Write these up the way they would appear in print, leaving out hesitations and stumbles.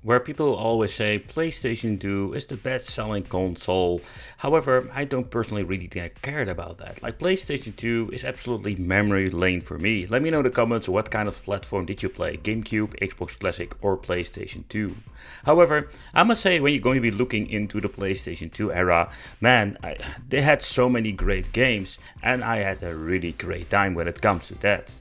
where people always say PlayStation 2 is the best selling console. However, I don't personally really care about that. Like, PlayStation 2 is absolutely memory lane for me. Let me know in the comments what kind of platform did you play, GameCube, Xbox Classic or PlayStation 2. However, I must say when you're going to be looking into the PlayStation 2 era, man, they had so many great games and I had a really great time when it comes to that.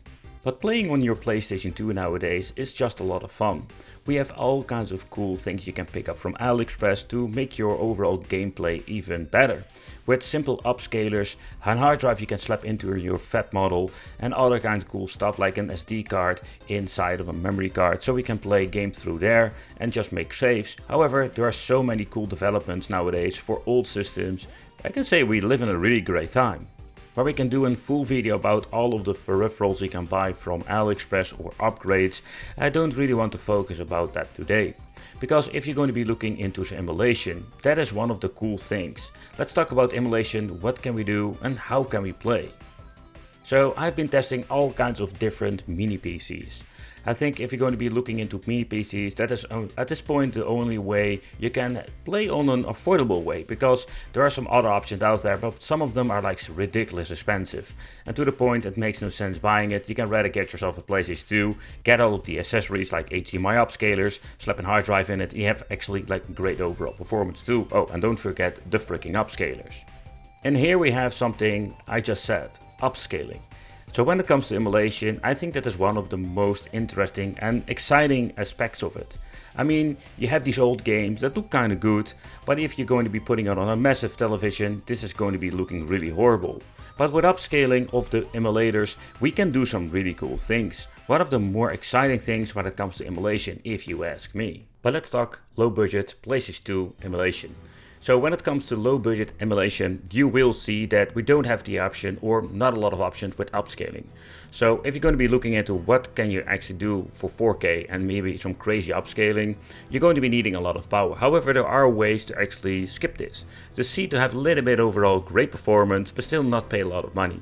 But playing on your PlayStation 2 nowadays is just a lot of fun. We have all kinds of cool things you can pick up from AliExpress to make your overall gameplay even better. With simple upscalers, a hard drive you can slap into your fat model and other kinds of cool stuff like an SD card inside of a memory card so we can play games through there and just make saves. However, there are so many cool developments nowadays for old systems. I can say we live in a really great time, where we can do a full video about all of the peripherals you can buy from AliExpress or upgrades. I don't really want to focus about that today, because if you're going to be looking into emulation, that is one of the cool things. Let's talk about emulation, what can we do and how can we play. So I've been testing all kinds of different mini PCs. I think if you're going to be looking into mini PCs, that is at this point the only way you can play on an affordable way, because there are some other options out there, but some of them are like ridiculous expensive. And to the point it makes no sense buying it. You can rather get yourself a PlayStation 2, get all of the accessories like HDMI upscalers, slap a hard drive in it, you have actually like great overall performance too. Oh, and don't forget the freaking upscalers. And here we have something I just said, upscaling. So when it comes to emulation, I think that is one of the most interesting and exciting aspects of it. I mean, you have these old games that look kind of good, but if you're going to be putting it on a massive television, this is going to be looking really horrible. But with upscaling of the emulators, we can do some really cool things. One of the more exciting things when it comes to emulation, if you ask me. But let's talk low budget PlayStation 2 emulation. So when it comes to low budget emulation, you will see that we don't have the option or not a lot of options with upscaling. So if you're going to be looking into what can you actually do for 4K and maybe some crazy upscaling, you're going to be needing a lot of power. However, there are ways to actually skip this, to have a little bit overall great performance but still not pay a lot of money.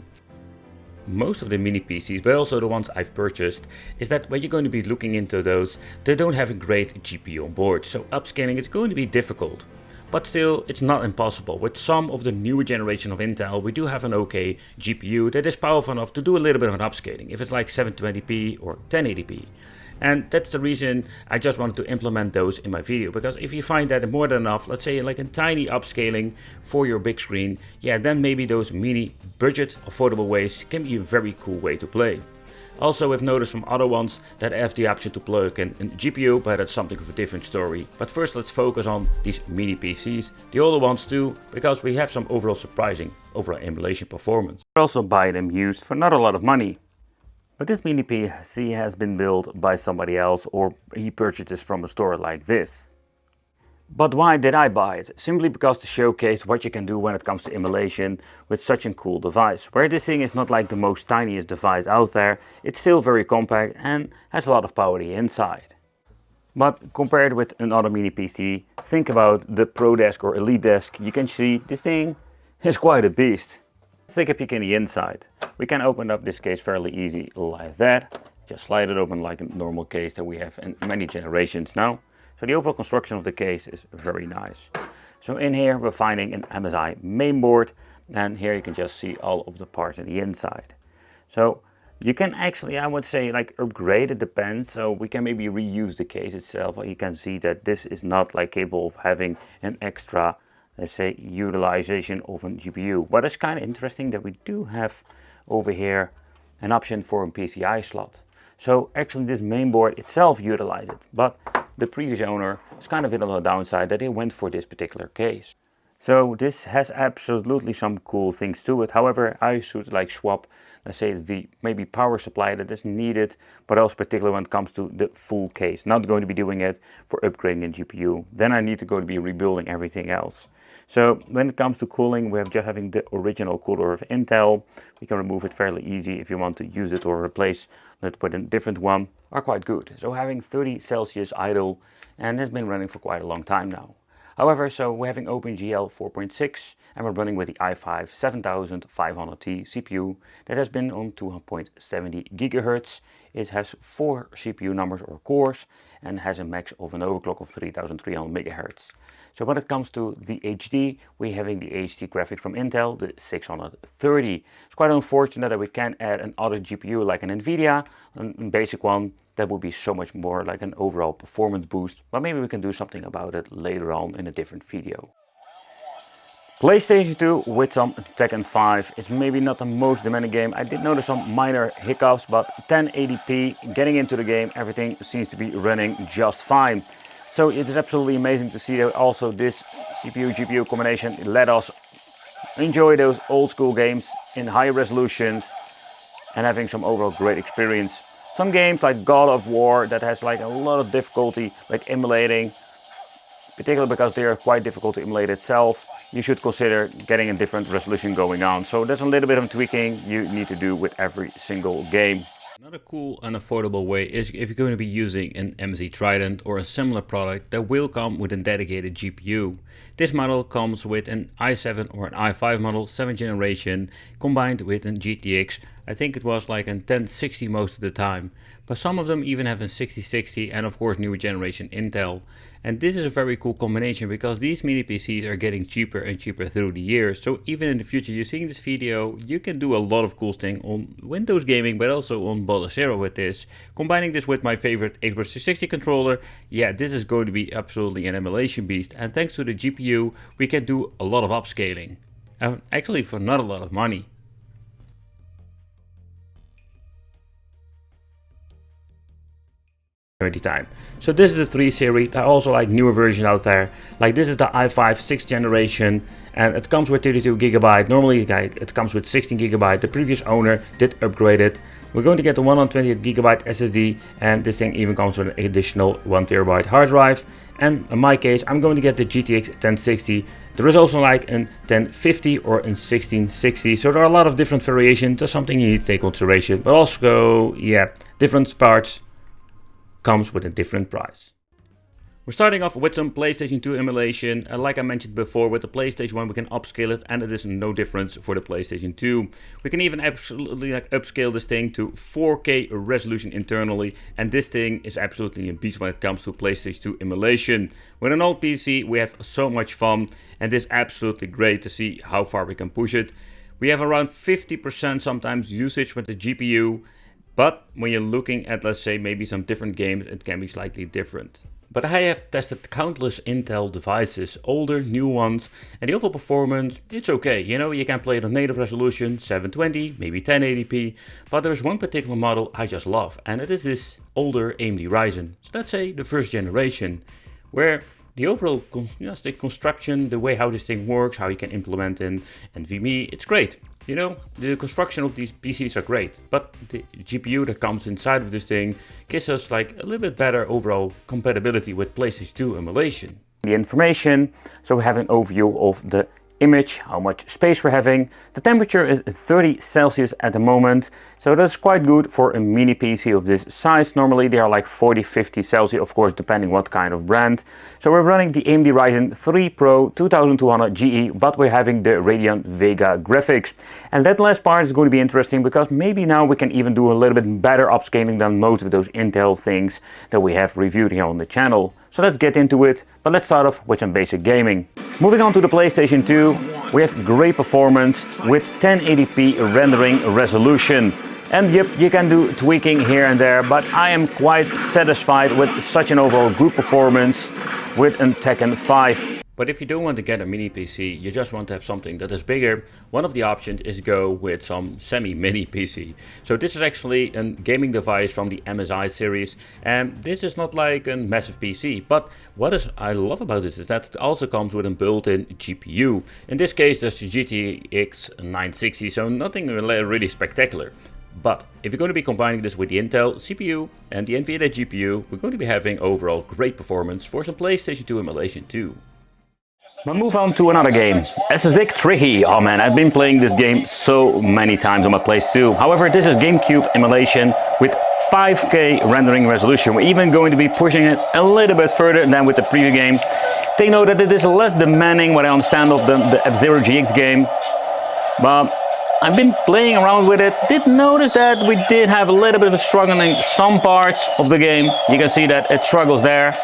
Most of the mini PCs, but also the ones I've purchased, is that when you're going to be looking into those, they don't have a great GPU on board, so upscaling is going to be difficult. But still, it's not impossible. With some of the newer generation of Intel, we do have an okay GPU that is powerful enough to do a little bit of an upscaling, if it's like 720p or 1080p. And that's the reason I just wanted to implement those in my video, because if you find that more than enough, let's say like a tiny upscaling for your big screen, yeah, then maybe those mini budget affordable ways can be a very cool way to play. Also, we've noticed from other ones that have the option to plug in a GPU, but that's something of a different story. But first let's focus on these mini PCs, the older ones too, because we have some overall surprising overall emulation performance. I also buy them used for not a lot of money. But this mini PC has been built by somebody else, or he purchased this from a store like this. But why did I buy it? Simply because to showcase what you can do when it comes to emulation with such a cool device. Where this thing is not like the most tiniest device out there, it's still very compact and has a lot of power inside. But compared with another mini PC, think about the Pro Desk or Elite Desk, you can see this thing is quite a beast. Let's take a peek in the inside. We can open up this case fairly easy like that. Just slide it open like a normal case that we have in many generations now. So the overall construction of the case is very nice. So in here we're finding an MSI mainboard, and here you can just see all of the parts in the inside. So you can actually, I would say, like upgrade, it depends. So we can maybe reuse the case itself. You can see that this is not like capable of having an extra, let's say, utilization of a GPU. But it's kind of interesting that we do have over here an option for a PCI slot. So actually this mainboard itself utilizes it, but the previous owner is kind of in a downside that they went for this particular case. So this has absolutely some cool things to it. However, I should like swap, let's say, the maybe power supply that is needed, but also particularly when it comes to the full case. Not going to be doing it for upgrading a GPU. Then I need to go to be rebuilding everything else. So when it comes to cooling, we have just having the original cooler of Intel. We can remove it fairly easy if you want to use it or replace it with a different one. Are quite good. So having 30 Celsius idle, and has been running for quite a long time now. However, so we're having OpenGL 4.6 and we're running with the i5 7500T CPU that has been on 2.70 GHz. It has 4 CPU numbers or cores, and has a max of an overclock of 3300 MHz. So when it comes to the HD, we're having the HD graphics from Intel, the 630. It's quite unfortunate that we can't add another GPU like an NVIDIA, a basic one. That would be so much more like an overall performance boost, but maybe we can do something about it later on in a different video. PlayStation 2 with some Tekken 5. It's maybe not the most demanding game. I did notice some minor hiccups, but 1080p, getting into the game, everything seems to be running just fine. So it is absolutely amazing to see that also this CPU-GPU combination let us enjoy those old school games in higher resolutions and having some overall great experience. Some games like God of War that has like a lot of difficulty like emulating, particularly because they are quite difficult to emulate itself, you should consider getting a different resolution going on. So there's a little bit of tweaking you need to do with every single game. Another cool and affordable way is if you're going to be using an AMD Trident or a similar product that will come with a dedicated GPU. This model comes with an i7 or an i5 model, 7th generation, combined with an GTX. I think it was like a 1060 most of the time, but some of them even have a 6060 and of course newer generation Intel. And this is a very cool combination because these mini PCs are getting cheaper and cheaper through the years. So even in the future, you're seeing this video, you can do a lot of cool things on Windows gaming, but also on Zero with this. Combining this with my favorite Xbox 360 controller, yeah, this is going to be absolutely an emulation beast. And thanks to the GPU, we can do a lot of upscaling. Actually for not a lot of money. Time. So this is the 3 series. There are also like newer versions out there. Like this is the i5 6th generation and it comes with 32 GB. Normally it comes with 16 GB. The previous owner did upgrade it. We're going to get the 128 GB SSD and this thing even comes with an additional 1 TB hard drive. And in my case, I'm going to get the GTX 1060. There is also like an 1050 or an 1660. So there are a lot of different variations. That's something you need to take into consideration. But also, yeah, different parts comes with a different price. We're starting off with some PlayStation 2 emulation. Like I mentioned before, with the PlayStation 1 we can upscale it and it is no difference for the PlayStation 2. We can even absolutely like upscale this thing to 4K resolution internally, and this thing is absolutely a beast when it comes to PlayStation 2 emulation. With an old PC we have so much fun and it's absolutely great to see how far we can push it. We have around 50% sometimes usage with the GPU. But when you're looking at, let's say, maybe some different games, it can be slightly different. But I have tested countless Intel devices, older, new ones, and the overall performance, it's okay. You know, you can play it on native resolution, 720, maybe 1080p, but there's one particular model I just love, and it is this older AMD Ryzen. So let's say the 1st generation, where the overall construction, the way how this thing works, how you can implement in NVMe, it's great. You know, the construction of these PCs are great, but the GPU that comes inside of this thing gives us like a little bit better overall compatibility with PlayStation 2 emulation. The information, so we have an overview of the image, how much space we're having. The temperature is 30 Celsius at the moment, so that's quite good for a mini PC of this size. Normally they are like 40-50 Celsius, of course, depending what kind of brand. So we're running the AMD Ryzen 3 Pro 2200 GE, but we're having the Radeon Vega graphics. And that last part is going to be interesting because maybe now we can even do a little bit better upscaling than most of those Intel things that we have reviewed here on the channel. So let's get into it, but let's start off with some basic gaming. Moving on to the PlayStation 2, we have great performance with 1080p rendering resolution. And yep, you can do tweaking here and there, but I am quite satisfied with such an overall good performance with a Tekken 5. But if you don't want to get a mini PC, you just want to have something that is bigger, one of the options is go with some semi-mini PC. So this is actually a gaming device from the MSI series, and this is not like a massive PC, but what I love about this is that it also comes with a built-in GPU. In this case there's the GTX 960, so nothing really spectacular. But if you're going to be combining this with the Intel CPU and the NVIDIA GPU, we're going to be having overall great performance for some PlayStation 2 emulation too. We'll move on to another game, SSX Tricky. Oh man, I've been playing this game so many times on my PlayStation 2. However, this is GameCube emulation with 5K rendering resolution. We're even going to be pushing it a little bit further than with the previous game. Take note that it is less demanding, what I understand, of the F-Zero GX game. But I've been playing around with it. Did notice that we did have a little bit of a struggling some parts of the game. You can see that it struggles there.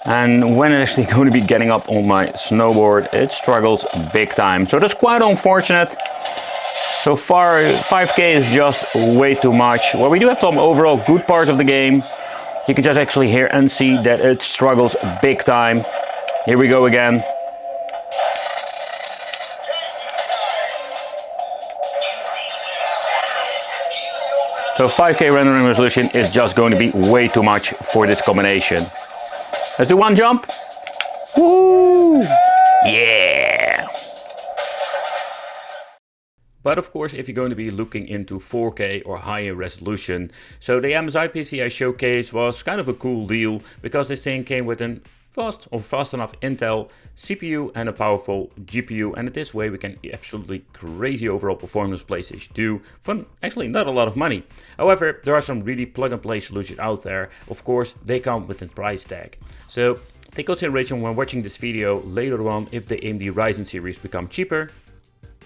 And when it's actually going to be getting up on my snowboard, it struggles big time. So that's quite unfortunate. So far, 5K is just way too much. Well, we do have some overall good parts of the game. You can just actually hear and see that it struggles big time. Here we go again. So 5K rendering resolution is just going to be way too much for this combination. Let's do one jump. Woo! Yeah! But of course, if you're going to be looking into 4K or higher resolution, so the MSI PC I showcased was kind of a cool deal because this thing came with an fast enough Intel CPU and a powerful GPU, and this way we can absolutely crazy overall performance PlayStation 2 for actually not a lot of money. However, there are some really plug and play solutions out there. Of course, they come with a price tag. So take consideration when watching this video later on. If the AMD Ryzen series become cheaper,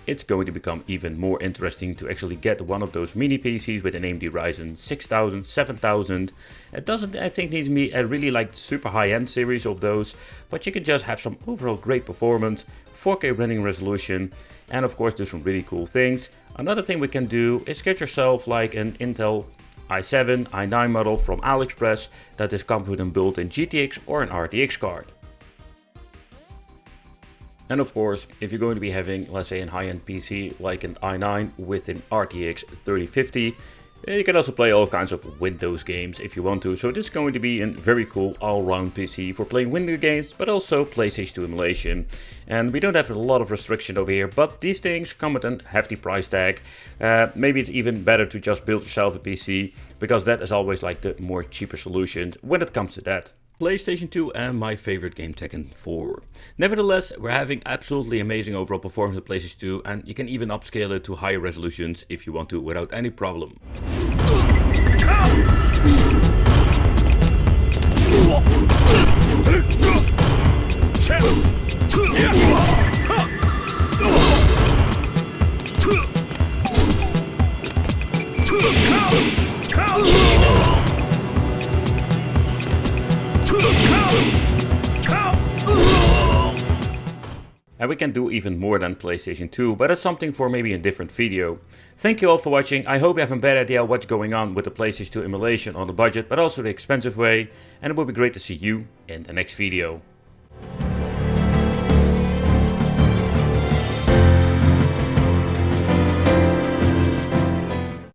it's going to become even more interesting to actually get one of those mini PCs with an AMD Ryzen 6000, 7000. It doesn't, I think, need to be a really like super high-end series of those, but you can just have some overall great performance, 4K rendering resolution, and of course do some really cool things. Another thing we can do is get yourself like an Intel i7, i9 model from AliExpress that is comes with a built-in GTX or an RTX card. And of course, if you're going to be having, let's say, a high-end PC like an i9 with an RTX 3050, you can also play all kinds of Windows games if you want to. So this is going to be a very cool all-round PC for playing Windows games, but also PlayStation 2 emulation. And we don't have a lot of restriction over here, but these things come with a hefty price tag. Maybe it's even better to just build yourself a PC, because that is always like the more cheaper solution when it comes to that. PlayStation 2 and my favorite game Tekken 4. Nevertheless, we're having absolutely amazing overall performance with PlayStation 2, and you can even upscale it to higher resolutions if you want to without any problem. And we can do even more than PlayStation 2, but that's something for maybe a different video. Thank you all for watching. I hope you have a better idea what's going on with the PlayStation 2 emulation on the budget, but also the expensive way. And it would be great to see you in the next video.